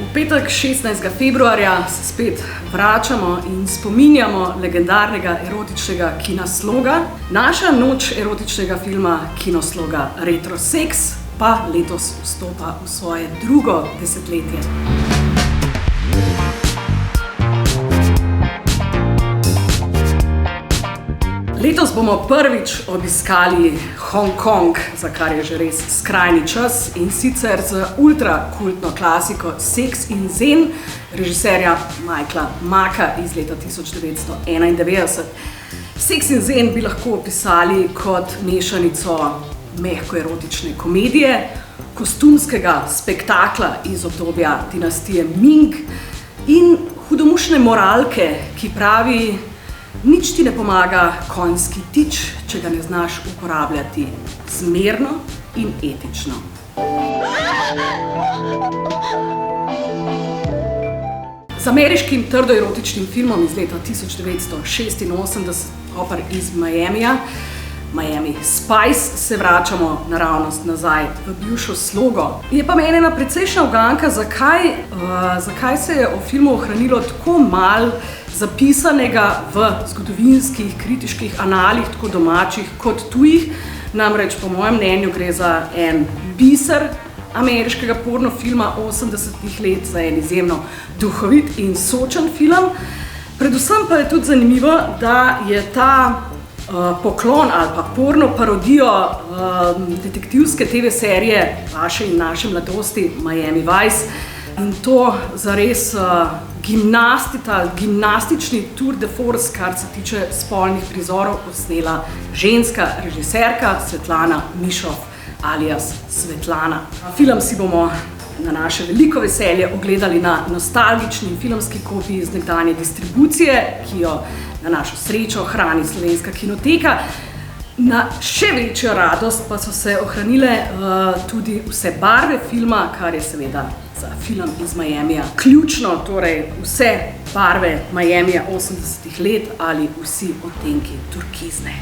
V petek 16. februarja se spet vračamo in spominjamo legendarnega erotičnega kinosloga. Naša noč erotičnega filma kinosloga Retro Sex pa letos vstopa v svoje drugo desetletje. Letos bomo prvič obiskali Hongkong, za kar je že res skrajni čas, in sicer z ultrakultno klasiko Sex in Zen režiserja Michaela Macka iz leta 1991. Sex in Zen bi lahko opisali kot mešanico mehko-erotične komedije, kostumskega spektakla iz obdobja dinastije Ming in hudomušne moralke, ki pravi: nič ti ne pomaga konjski tič, če ga ne znaš uporabljati zmerno in etično. Z ameriškim trdoerotičnim filmom iz leta 1986, Opar iz Miamija, Miami Spice, se vračamo naravnost nazaj v bivšo slogo. Je pa meni ena precejšnja uganka, zakaj se je o filmu ohranilo tako malo zapisanega v zgodovinskih, kritiških analih, tako domačih kot tujih. Namreč po mojem mnenju gre za en biser ameriškega pornofilma 80-ih let, za en izjemno duhovit in sočen film. Predvsem pa je tudi zanimivo, da je ta poklon ali pa porno parodijo detektivske TV serije vaše in naše mladosti Miami Vice, in to zares gimnastični tour de force, kar se tiče spolnih prizorov, posnela ženska režiserka Svetlana Mišov alias Svetlana. Film si bomo na naše veliko veselje ogledali na nostalgični filmski kopiji iz nekdanje distribucije, ki jo na našo srečo hrani Slovenska kinoteka. Na še večjo radost pa so se ohranile tudi vse barve filma, kar je seveda za film iz Miamija ključno, torej vse barve Miamija 80-ih let ali vsi odtenki turkizne.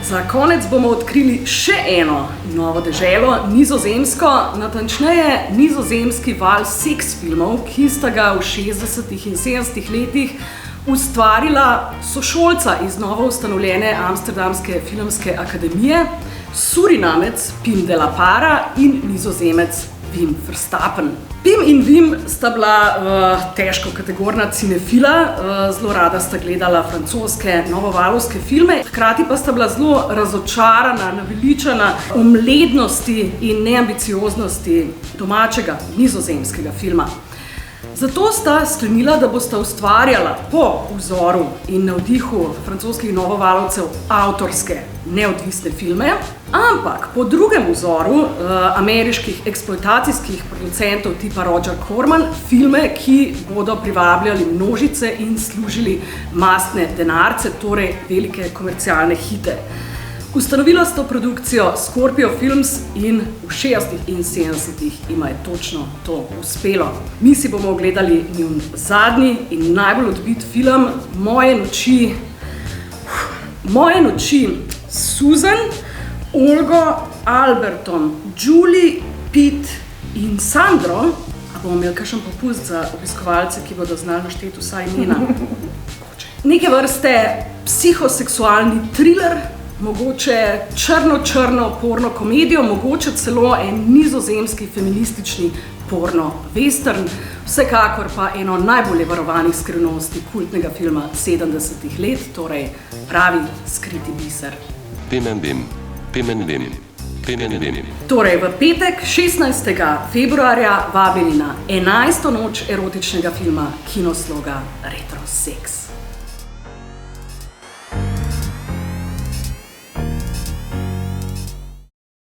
Za konec bomo odkrili še eno novo deželo, Nizozemsko, natančneje nizozemski val seks filmov, ki sta ga v 60-ih in 70-ih letih ustvarila sošolca iz novo ustanovljene Amsterdamske filmske akademije, Surinamec Pim de la Para in Nizozemec Wim Verstappen. Pim in Wim sta bila težko kategorna cinefila, zelo rada sta gledala francoske novovalovske filme, hkrati pa sta bila zelo razočarana, naveličana omlednosti in neambicioznosti domačega nizozemskega filma. Zato sta sklenila, da bosta ustvarjala po vzoru in navdihu francoskih novovalovcev avtorske neodvisne filme, ampak po drugem vzoru ameriških eksploatacijskih producentov tipa Roger Corman filme, ki bodo privabljali množice in služili mastne denarce, torej velike komercialne hite. Ustanovila sta produkcijo Scorpio Films in v 60-ih in 70-ih ima je točno to uspelo. Mi si bomo ogledali njun zadnji in najbolj odbit film Moje noči s Susan, Olgo, Albertom, Julie, Pete in Sandro. A bomo imeli kakšen popust za obiskovalce, ki bodo znali našteti vsa imena? Neke vrste psihoseksualni thriller, mogoče črno porno komedijo, mogoče celo en nizozemski feministični porno western, vsekakor pa eno najbolje varovanih skrivnosti kultnega filma 70-ih let, torej pravi skriti biser. Pim and Wim, Pim and Wim, Pim and Wim. Torej v petek 16. februarja vabljeni na 11. noč erotičnega filma kinosloga Retro Sex.